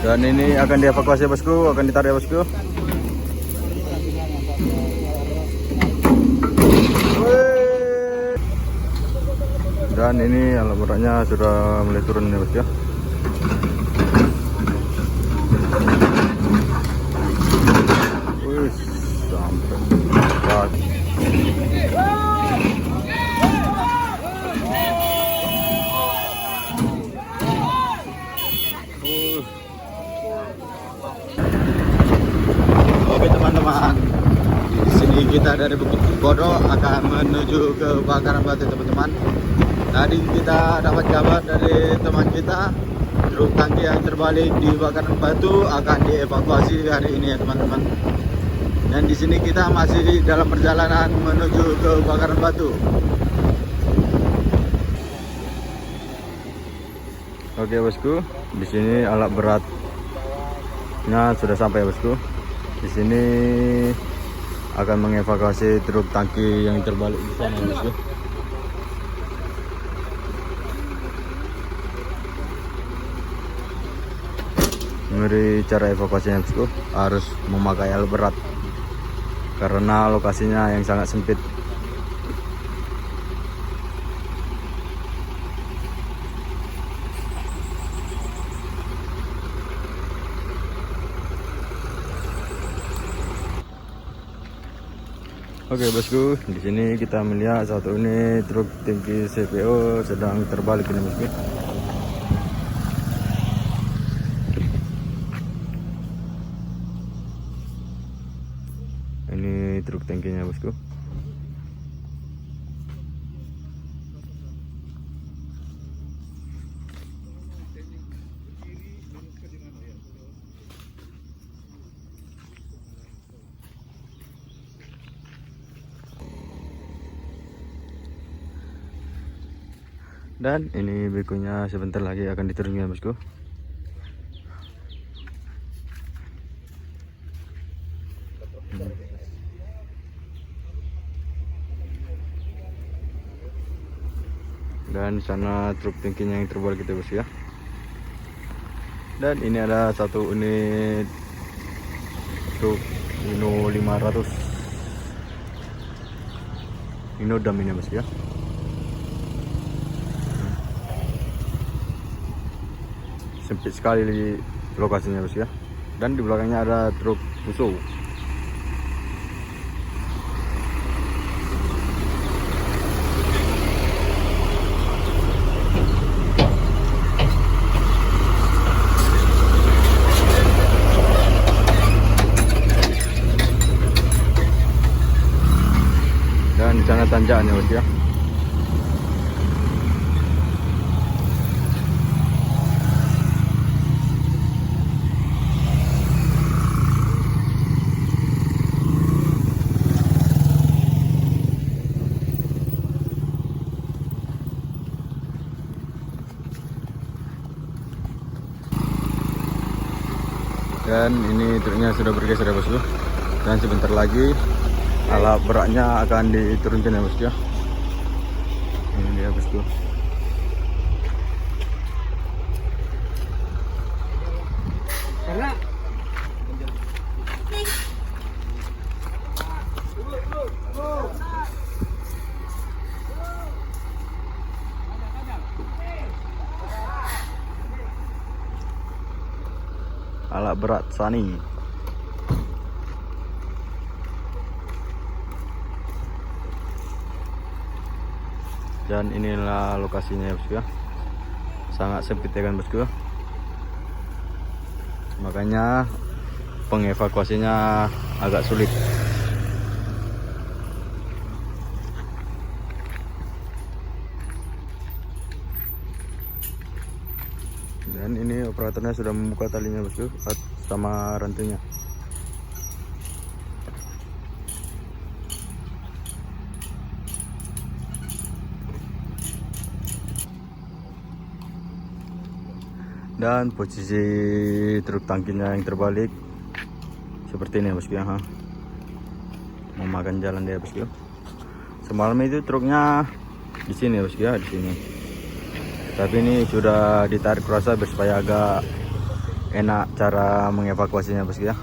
Dan ini akan dievakuasi bosku, akan ditarik bosku. Dan ini alat beratnya sudah mulai turun ya bosku ya. Wih, sampai berat. Oke teman-teman, di sini kita dari Bukit Bodo akan menuju ke Bakaran Batu teman-teman. Tadi kita dapat kabar dari teman kita, truk tangki yang terbalik di Bakaran Batu akan dievakuasi hari ini ya teman-teman. Dan di sini kita masih dalam perjalanan menuju ke Bakaran Batu. Oke bosku, di sini alat beratnya sudah sampai bosku. Di sini akan mengevakuasi truk tangki yang terbalik di sana bosku. Ngeri cara evakuasinya bosku, harus memakai alat berat karena lokasinya yang sangat sempit. Oke bosku, di sini kita melihat satu unit truk tangki CPO sedang terbalik ini bosku. Ini truk tangkinya bosku. Dan ini begonya sebentar lagi akan diturunkan bosku. Dan sana truk tangkinya yang terbalik gitu bosku ya. Dan ini ada satu unit truk Hino 500 Hino dam ini bosku ya. Sempit sekali lokasinya bosku ya. Dan di belakangnya ada truk Fuso. Dan di sana tanjakannya bosku ya. Dan ini truknya sudah bergeser ya bosku. Dan sebentar lagi alat beratnya akan diturunkan ya bosku ya. Ini dia bosku. Karena alat berat Sani. Dan inilah lokasinya ya bosku ya. Sangat sempit ya kan bosku. Makanya pengevakuasinya agak sulit. Dan ini operatornya sudah membuka talinya bosku sama rantainya. Dan posisi truk tangkinya yang terbalik seperti ini ya bosku ya. Memakan jalan dia bosku. Semalam itu truknya di sini ya bosku ya, di sini. Tapi ini sudah ditarik kurasa supaya agak enak cara mengevakuasinya bosku ya.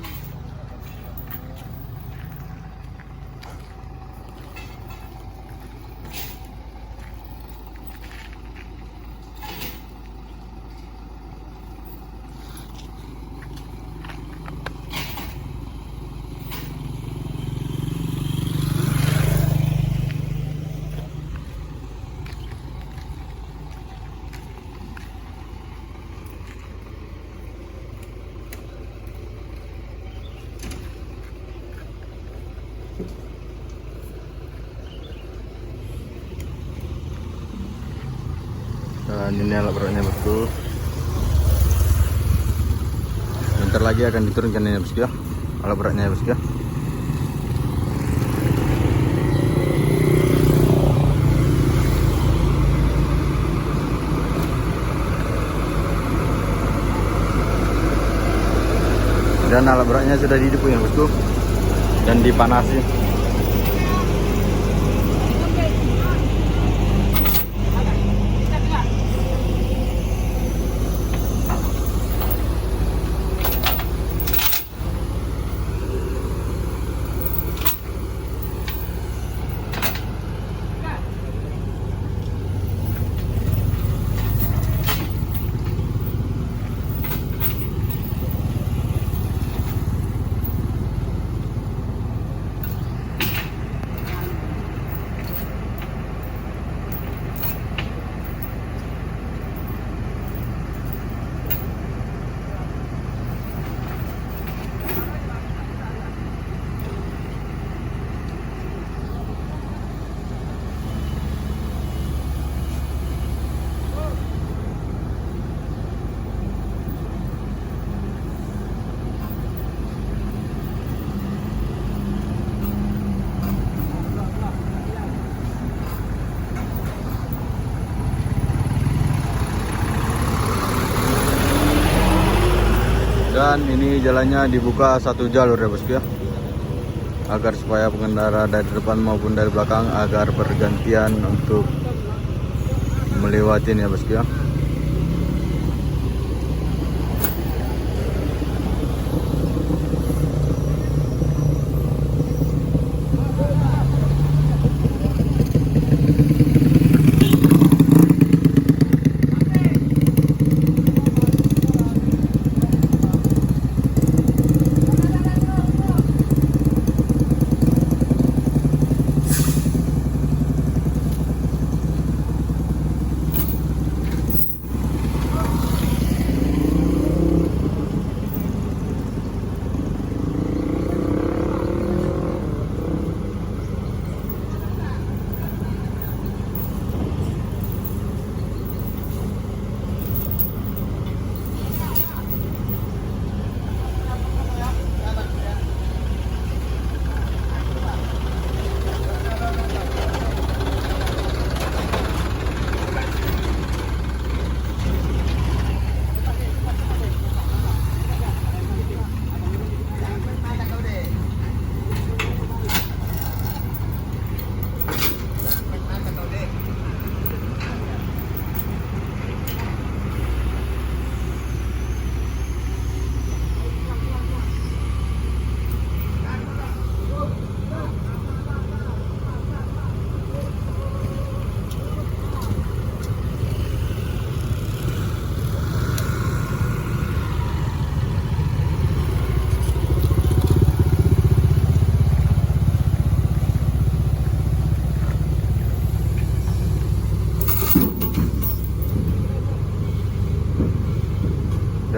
Dan ini alat beratnya bosku. Bentar lagi akan diturunkan ini bosku ya, alat beratnya bosku ya. Dan alat beratnya sudah didepung ya bosku, dan dipanasi. Dan ini jalannya dibuka satu jalur ya bosku ya, agar supaya pengendara dari depan maupun dari belakang agar bergantian untuk melewati ya bosku ya.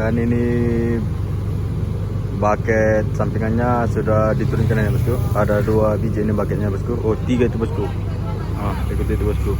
Dan ini bucket sampingannya sudah diturunkan ya bosku. Ada 2 biji ini bucketnya bosku. Oh 3 itu bosku. Ikut itu bosku.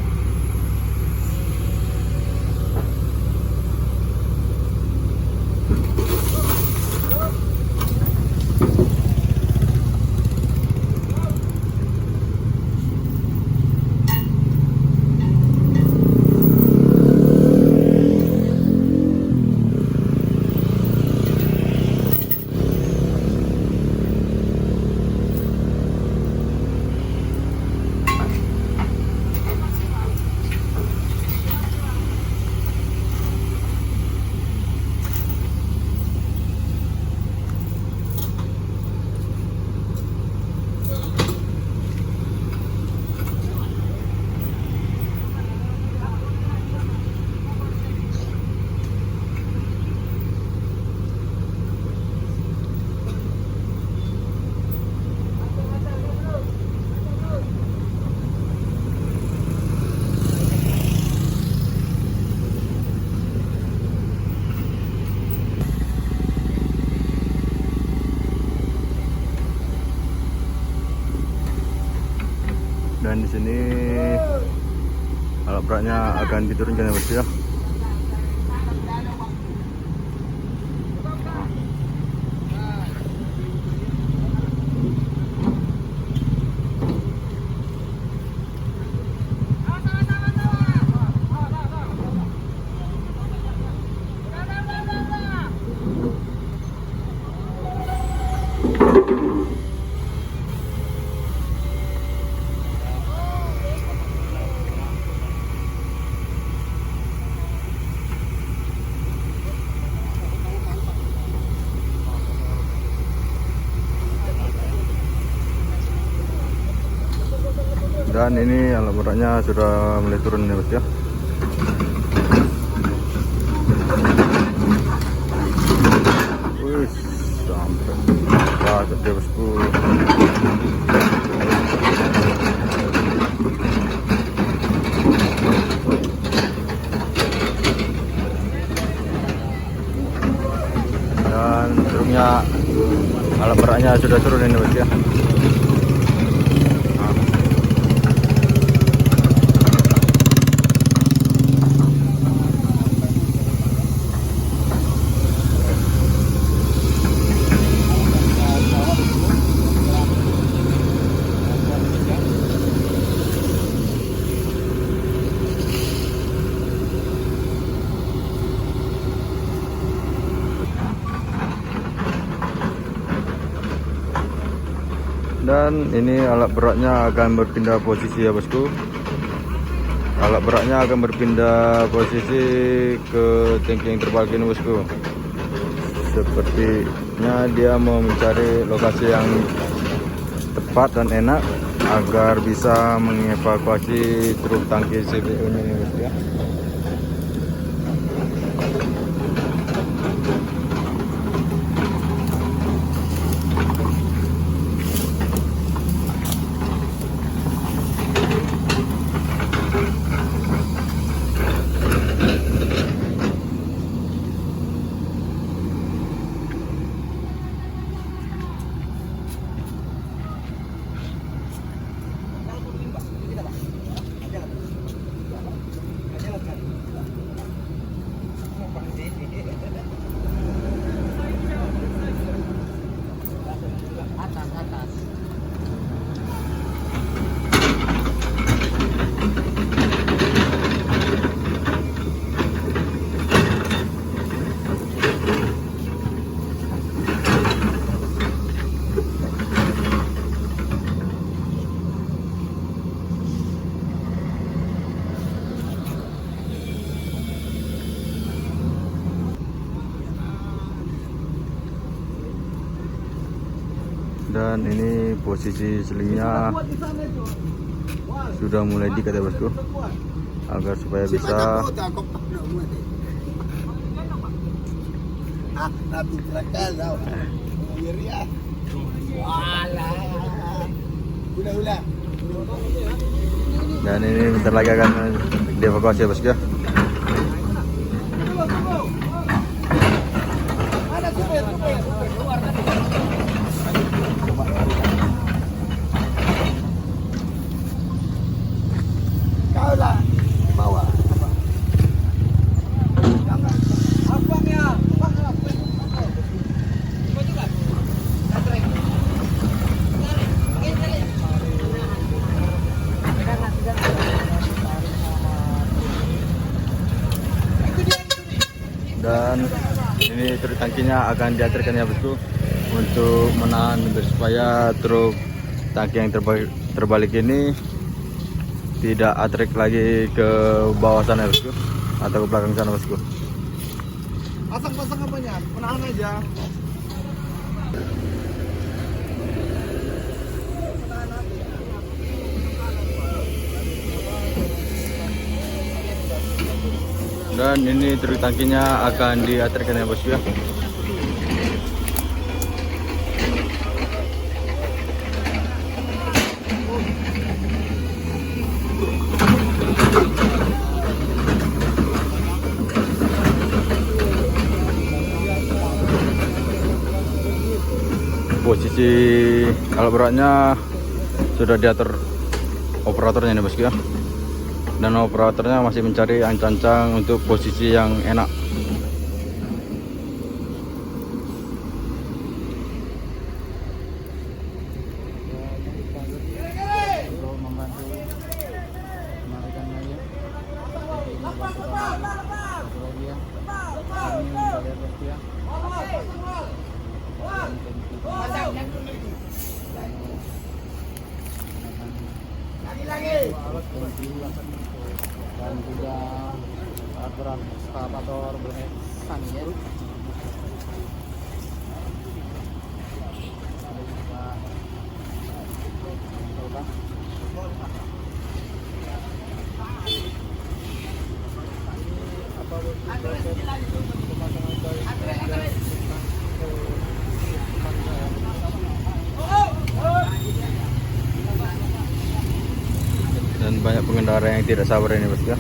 Dan di sini alat beratnya akan diturunkan ya bosku ya. Dan ini alat beratnya sudah mulai turun ya bos ya. Wih, sampai banget ya bosku. Dan truknya alat beratnya sudah turun ini bos ya. Dan ini alat beratnya akan berpindah posisi ya bosku. Alat beratnya akan berpindah posisi ke tangki yang terbalik ini bosku. Sepertinya dia mau mencari lokasi yang tepat dan enak agar bisa mengevakuasi truk tangki CBU ini bosku ya. Dan ini posisi selingnya sudah mulai diikat ya bosku, agar supaya bisa dan ini bentar lagi akan dievakuasi ya bosku ya. Dan ini truk tangkinya akan diaturkan ya bosku untuk menahan supaya truk tangki yang terbalik ini tidak atrek lagi ke bawah sana bosku atau ke belakang sana bosku. Pasang-pasang apanya? Menahan aja. Dan ini truk tangkinya akan diaturkan ya bosku ya. Posisi alat beratnya sudah diatur operatornya nih bosku ya. Dan operatornya masih mencari ancang-ancang untuk posisi yang enak. Dan juga aturan eskavator bermesan ya. Dan banyak pengendara yang tidak sabar ini bosku ya.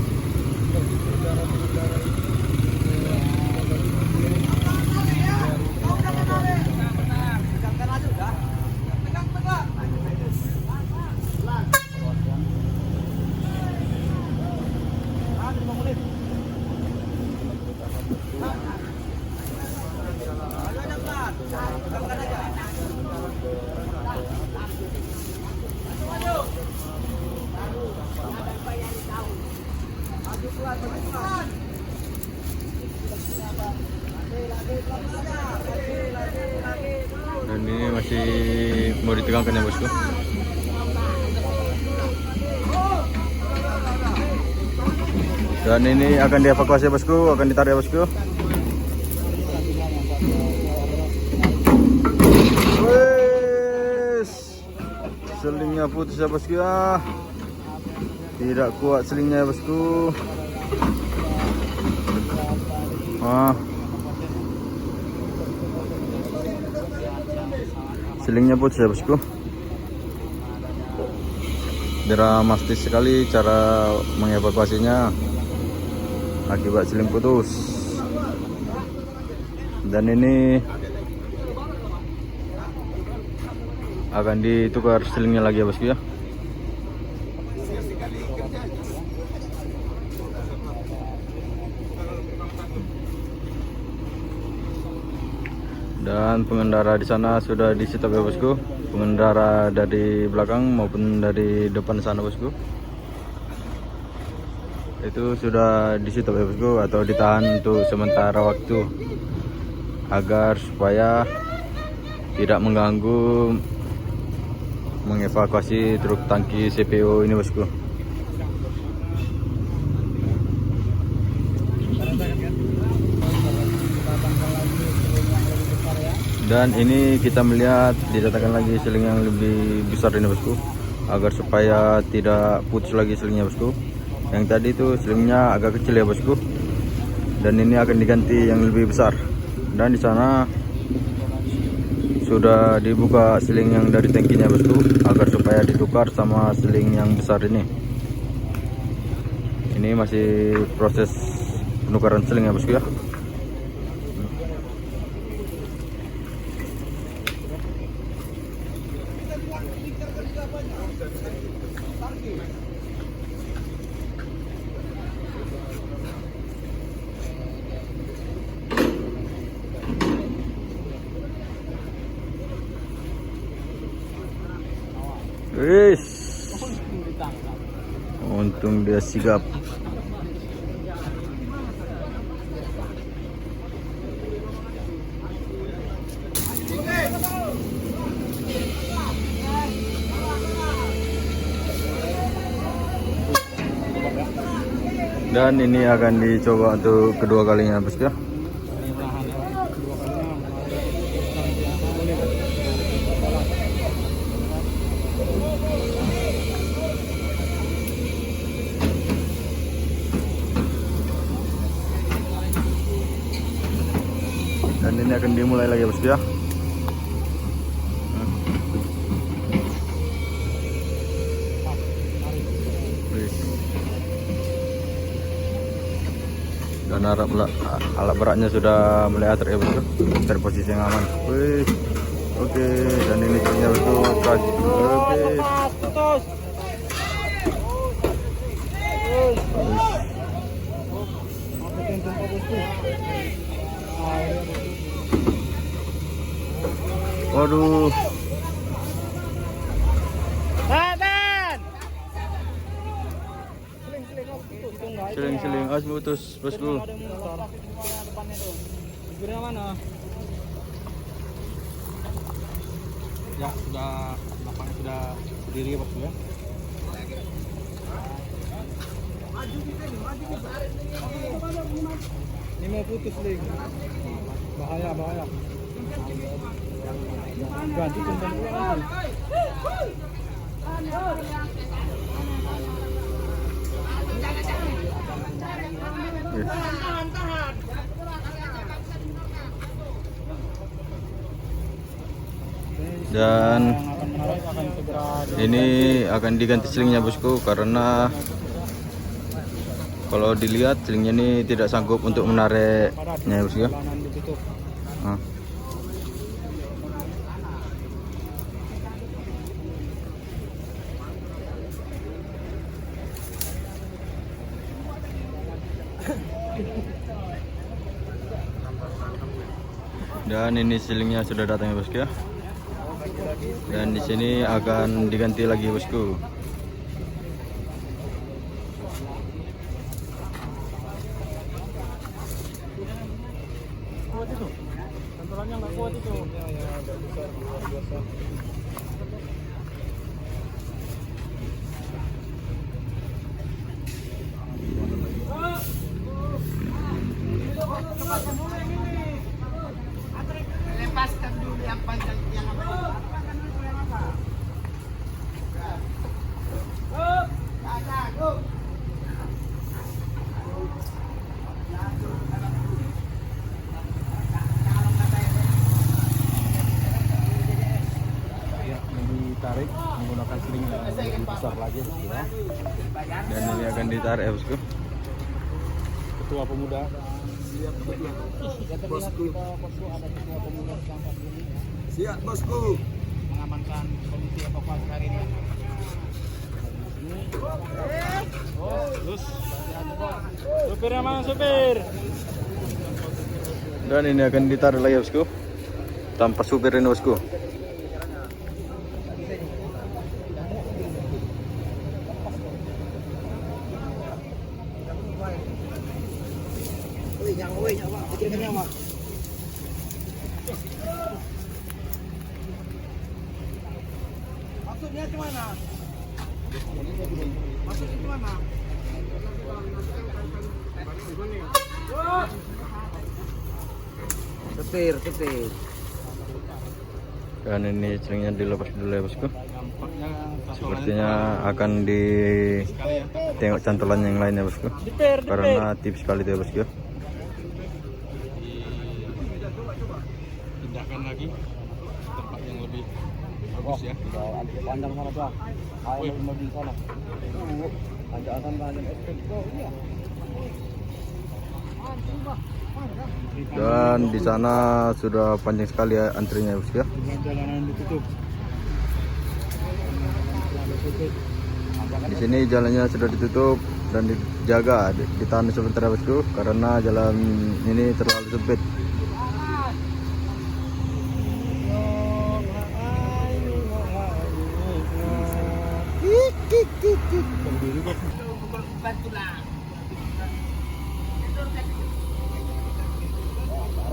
Dan ini masih mau ditegangkan ya bosku. Dan ini akan dievakuasi bosku, akan ditarik ya bosku. Wes, selingnya putus ya bosku ya. Tidak kuat selingnya ya bosku. Selingnya putus ya bosku. Dramatis sekali cara mengevakuasinya akibat seling putus. Dan ini akan ditukar selingnya lagi ya bosku ya. Dan pengendara di sana sudah di stop ya bosku. Pengendara dari belakang maupun dari depan sana bosku. Itu sudah di stop ya bosku, atau ditahan untuk sementara waktu agar supaya tidak mengganggu mengevakuasi truk tangki CPO ini bosku. Dan ini kita melihat didatangkan lagi seling yang lebih besar ini bosku, agar supaya tidak putus lagi selingnya bosku. Yang tadi itu selingnya agak kecil ya bosku, dan ini akan diganti yang lebih besar. Dan di sana sudah dibuka seling yang dari tangkinya bosku, agar supaya ditukar sama seling yang besar ini. Ini masih proses penukaran seling ya bosku ya. Wis, untung dia sigap. Dan ini akan dicoba untuk kedua kalinya bosku ya. Dan ini akan dimulai lagi bosku ya. Dan alat beratnya sudah mulai atur ya bosku, dari posisi yang aman. Wih, oke. Dan ini truknya bosku, oke. Waduh. Seling-seling as putus bosku. Figurnya mana? Ya sudah, lapangnya sudah berdiri ya bosku ya. Ini mau putus ling. Bahaya. Ganti tendang dulu nanti. Dan ini akan diganti selingnya bosku, karena kalau dilihat selingnya ini tidak sanggup untuk menariknya bosku ya. Nah. Dan ini silingnya sudah datang ya bosku ya. Dan di sini akan diganti lagi bosku. Kuat itu. Tentulannya nggak kuat itu. Ya, agak besar, luar biasa. Lepaskan dulu yang panjang yang apa? Ya, ditarik menggunakan seling yang lebih besar lagi ya. Dan ini akan ditarik ya bosku. Ketua pemuda. Bosku. Ada ketua pemuda sekarang ini Siap bosku. mengamankan kondisi evakuasi hari ini. Terus, supirnya mana supir? Dan ini akan ditarik lagi ya bosku, tanpa supir ini bosku. Maksudnya gimana? Maksudnya gimana? Setir. Dan ini selingnya dilepas dulu ya bosku. Nampaknya Sepertinya akan ditengok cantolan yang lain ya bosku, karena tipis sekali itu ya bosku. pindahkan lagi tempat yang lebih bagus ya. Pandang sana tuh. Ayo mobil sana. Panjang escape tuh. Iya. Dan di sana sudah panjang sekali ya antrinya ya bosku ya. Dengan jalanan ditutup. Di sini jalannya sudah ditutup dan dijaga, ditahan sebentar ya bosku, karena jalan ini terlalu sempit.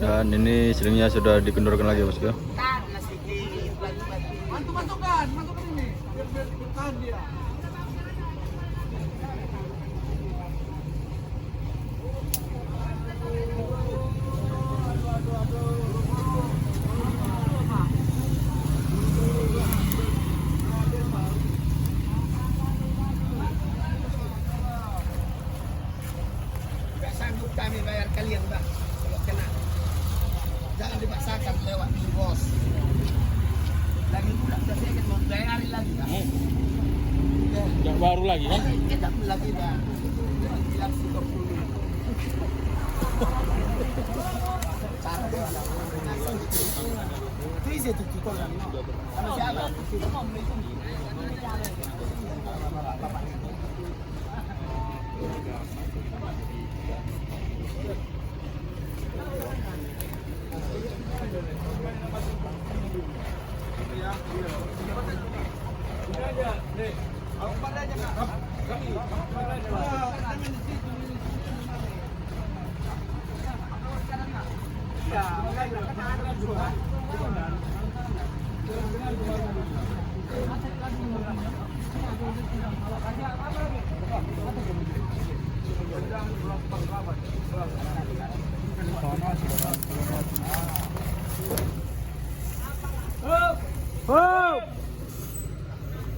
Dan ini selingnya sudah dikendorkan lagi bosku. Mantukan ini. Biar bertahan dia. Gak sanggup kami bayar kalian bang, kalau kena. Jangan dipaksakan lewat di bos. Lagi pula saya akan membayar lagi bang. Yang baru lagi kan? Kita lagi bang. Jangan bilang sudah dulu. Please itu kita kan. Sama siapa?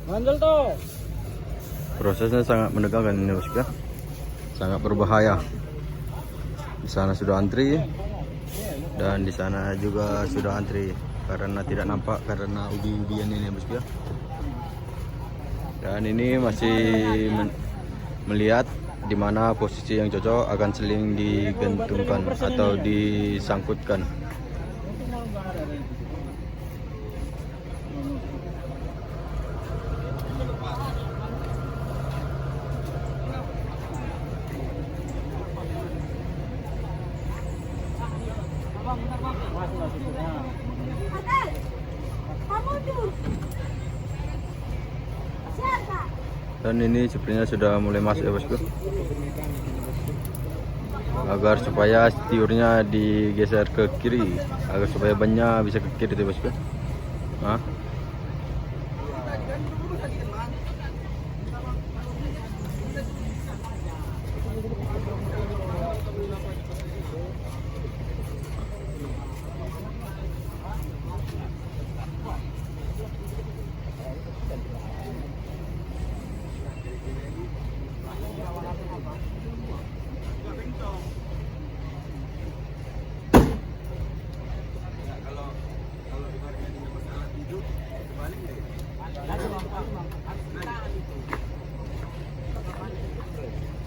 Bandel tuh. Prosesnya sangat menegangkan ini bosku ya. Sangat berbahaya. Di sana sudah antri dan di sana juga sudah antri karena tidak nampak karena ubi-ubian ini bosku ya. Dan ini masih melihat di mana posisi yang cocok akan seling digantungkan atau disangkutkan. Dan ini sebenarnya sudah mulai masuk ya bosku, agar supaya setiurnya digeser ke kiri, agar supaya bannya bisa ke kiri tuh bosku. Nah.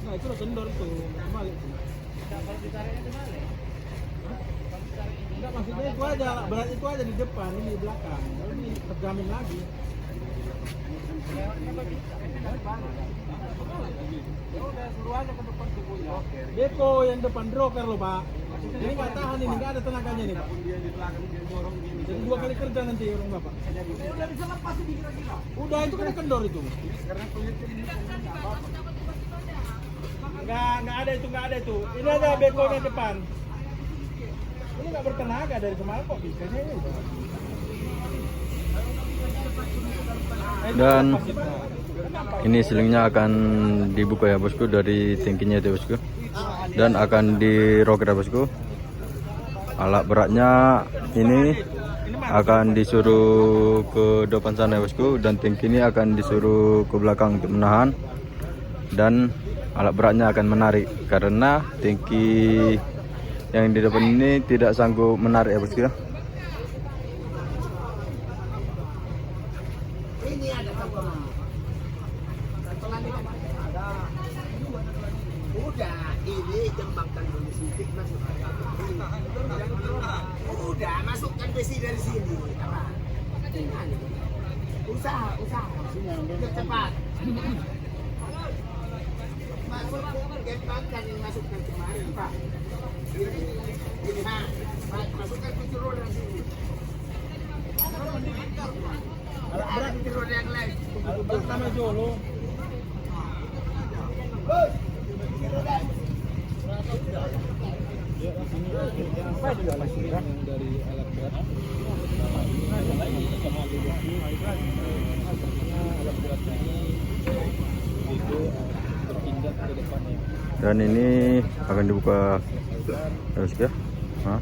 Nah itu udah kendor tuh, balik. Enggak, maksudnya itu aja, berat itu aja di depan, ini di belakang. Kalau ini terjamin lagi. Beko yang depan broker loh pak. Ini nggak tahan ini, nggak ada tenaganya nih pak. Jadi 2 kali kerja nanti orang bapak. Udah bisa lepas ini kira-kira. Udah itu kan kendor itu. Nggak ada itu. Ini ada beko yang depan. Ini nggak bertenaga dari kemarin kok bisa ini. Dan ini silingnya akan dibuka ya bosku dari tangkinya itu bosku, dan akan diroket ya bosku. Alat beratnya ini akan disuruh ke depan sana ya bosku, dan tangki ini akan disuruh ke belakang untuk menahan, dan alat beratnya akan menarik karena tangki yang di depan ini tidak sanggup menarik ya bosku ya. Ini ada kantoran. Kantoran ini ada. Udah, ini jembatan dulu sedikit masuk. Udah, masukkan besi dari sini. Apa? Usaha. Cepat. Masukkan jembatan yang masukkan kemarin, Pak. Ini, masukkan kunci roda sini. Berat kunci roda yang lain. Sama Jolo. Apa juga lagi dari alat berat. Alat beratnya itu berpindah ke depannya. Dan ini akan dibuka terus ya. Hah?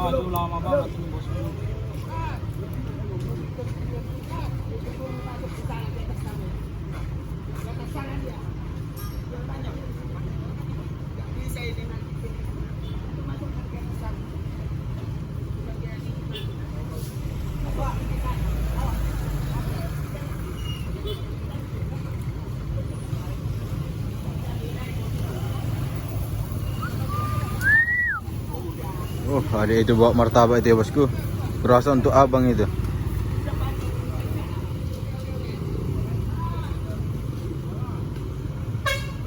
Nunggu lama banget ini bos. Ada itu bawa martabak itu ya bosku. Berasa untuk abang itu.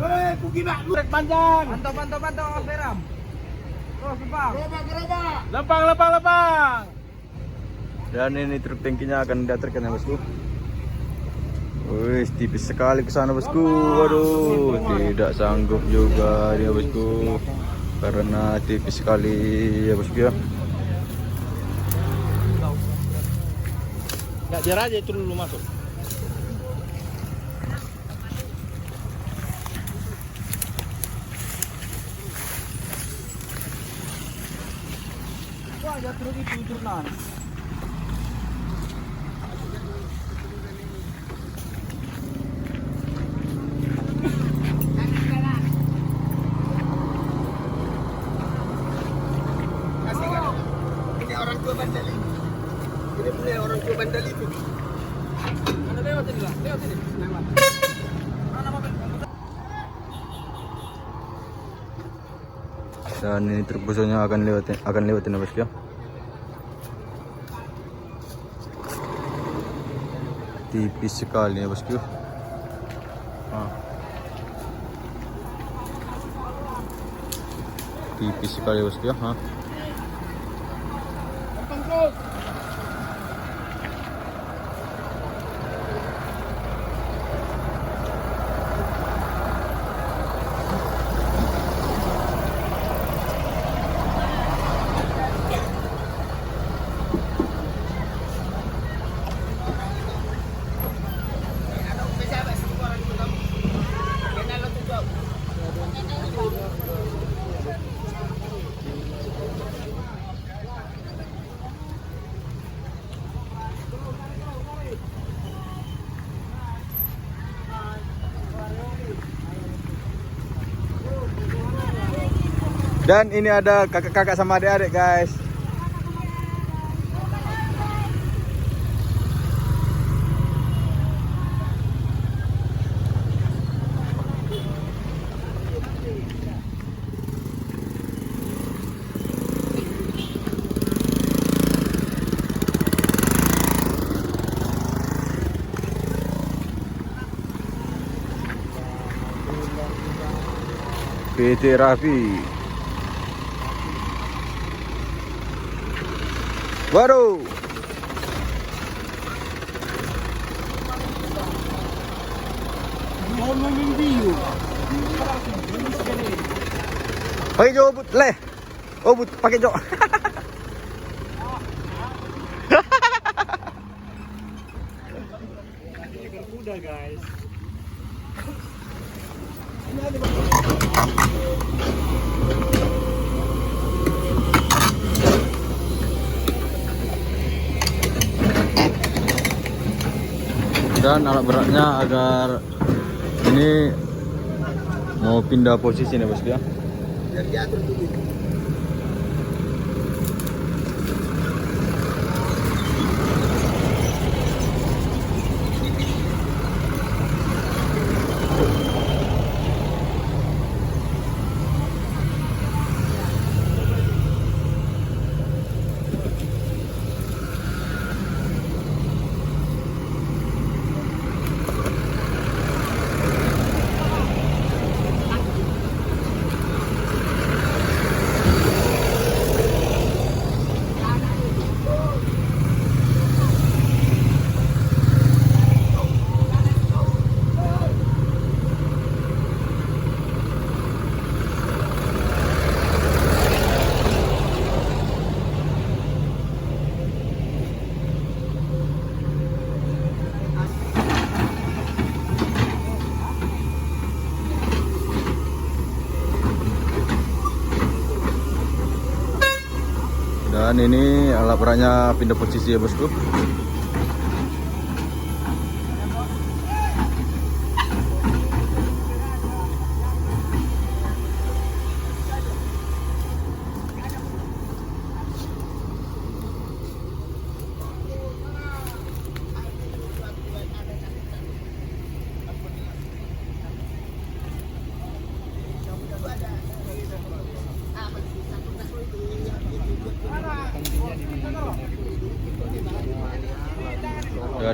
Hei, pergi nak lu. Trek panjang. Pantau, Mas Beram. Terus, Bang. Gerobak. Lempang. Dan ini truk tangkinya akan diaturkan ya bosku. Wih, tipis sekali ke sana bosku. Waduh, tidak sanggup juga dia bosku. Karena tipis sekali ya bosku ya. Enggak, biar aja itu dulu masuk. Wah, ya truk itu turunan. Kasih kan. Ini orang tua bandel ini. Ini punya orang tua bandel itu. Ada lewat ini, Bang. Lewat ini. Lewat. Mana mobil? Dan ini truk busanya akan lewatin ya bosku ya. Tipis sekali ya bosku. Tipis sekali ya bosku ya. Dan ini ada kakak-kakak sama adik-adik guys. PT Raffi. Waduh. Pakai jo but leh. Oh but pakai jo. Udah guys. Dan alat beratnya agar ini mau pindah posisi nih bosku ya. Biar diatur dulu. Dan ini alat beratnya pindah posisi ya bosku.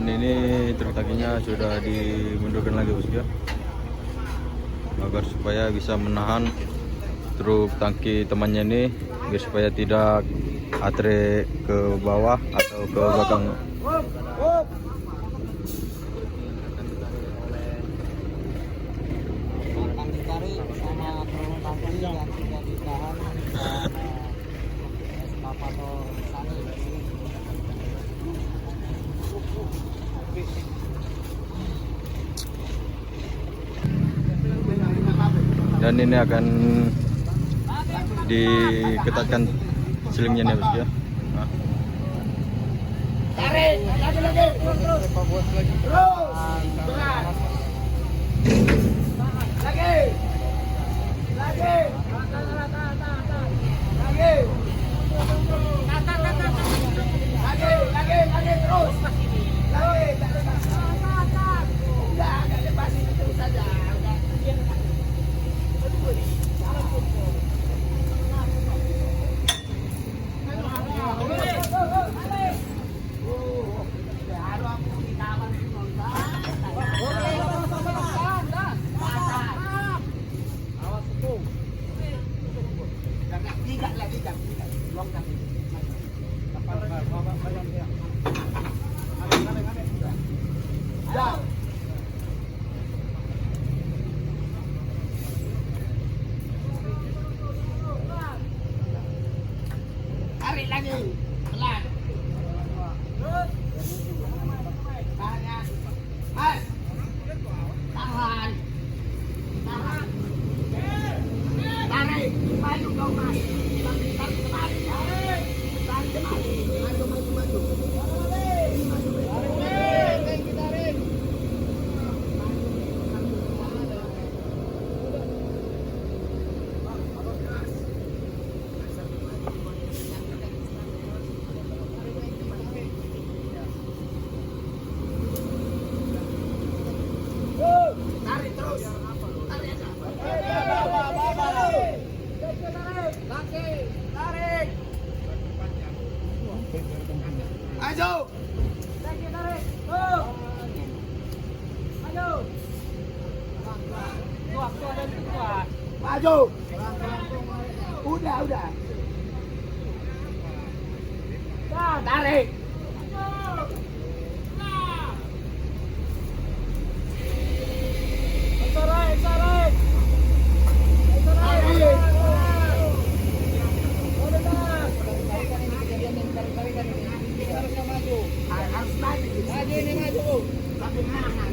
ini truk tangkinya sudah dimundurkan lagi bosku ya, agar supaya bisa menahan truk tangki temannya ini, biar supaya tidak atre ke bawah atau ke belakang. Ditarik sama truk tangki yang tidak ditahan eskavator sana. Dan ini akan diketatkan silingnya nih bosku ya. Nah. Tarik, lagi. Terus. Berat. Lagi. Lagi terus. Lagi. Udah, agak lepasin terus saja. Tarik lagi, pelan. Tahan ya. Mas. Tahan. Tarik, maju kau mas. Tarik kemari. Tarik kemari. Maju. Tarik. Tarik terus. Tarik aja. Tarik. Ayo. Maju. Udah. Tarik. Harus maju. Tapi nahan.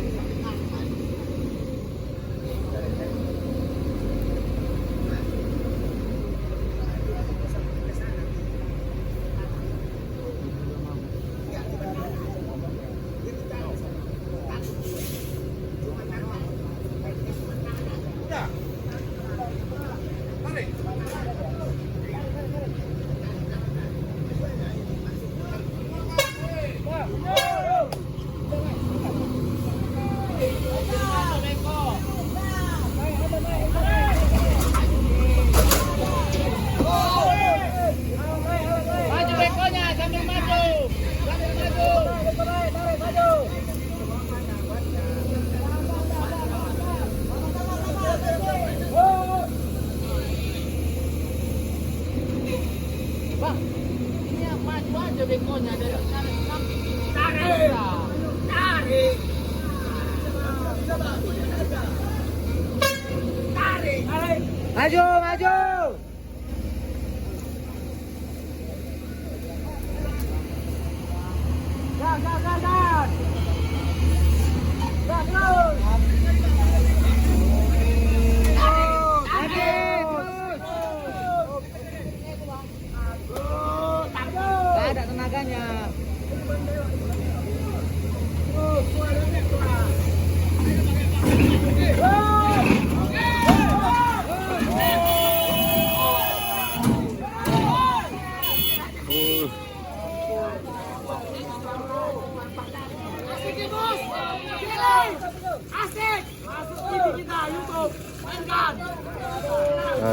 bekonya dari tarik. Tarik. Tarik. Maju, maju. Gas, gas, gas, gas. Gas terus. Ada tenaganya. Asik bos, asik, masuk TV kita YouTube, mainkan.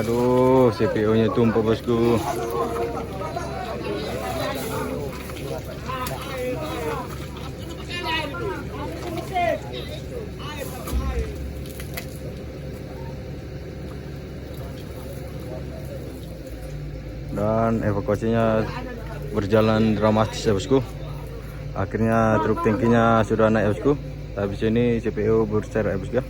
Aduh, CPU-nya tumpah bosku. Dan evakuasinya berjalan dramatis ya bosku. Akhirnya truk tangkinya sudah naik ya bosku. Habis ini CPU bercerai ya bosku ya.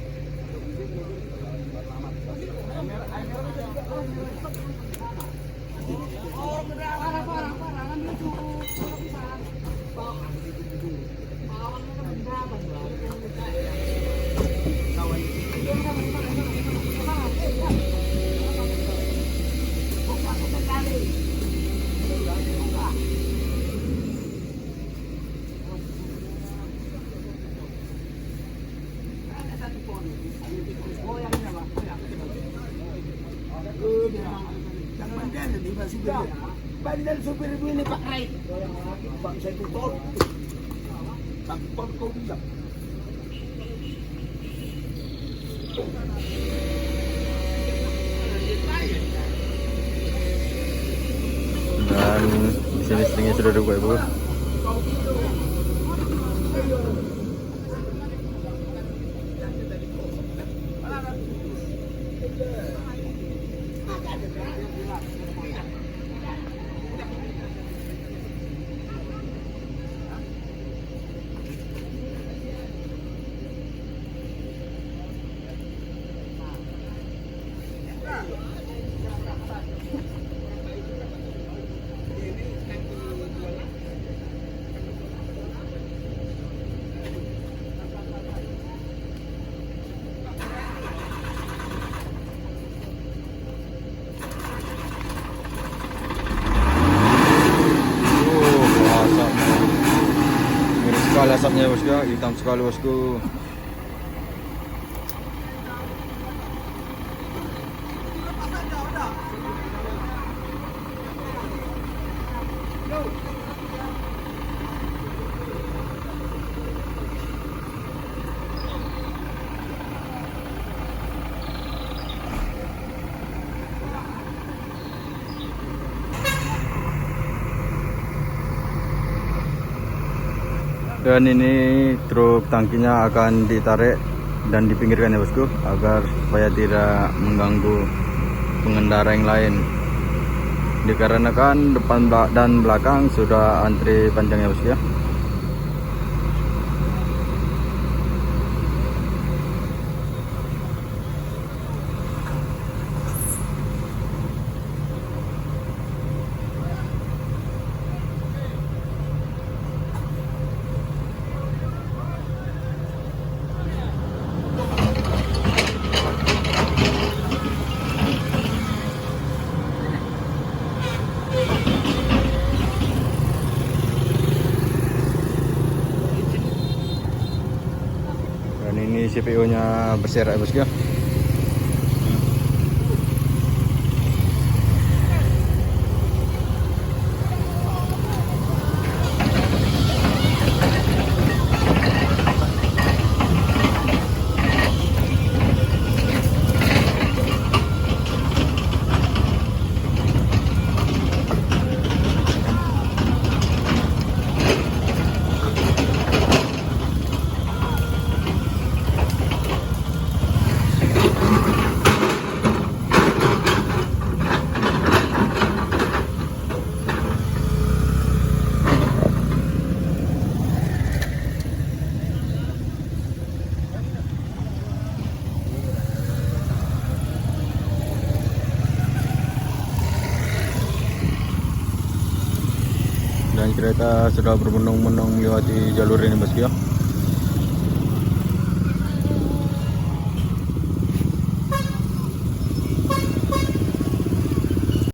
Bandel supir ibu ini Pak Rai. Pak saya tutup. Takut kau bisa. Dan di sini setingnya sudah dibuka ibu. Sekali asapnya bosku, hitam sekali bosku. Dan ini truk tangkinya akan ditarik dan dipinggirkan ya bosku, agar supaya tidak mengganggu pengendara yang lain. Dikarenakan depan dan belakang sudah antri panjang ya bosku ya. Dan ini CPU nya berserak bosku ya. Dan kereta sudah berbondong-bondong melewati jalur ini bosku ya.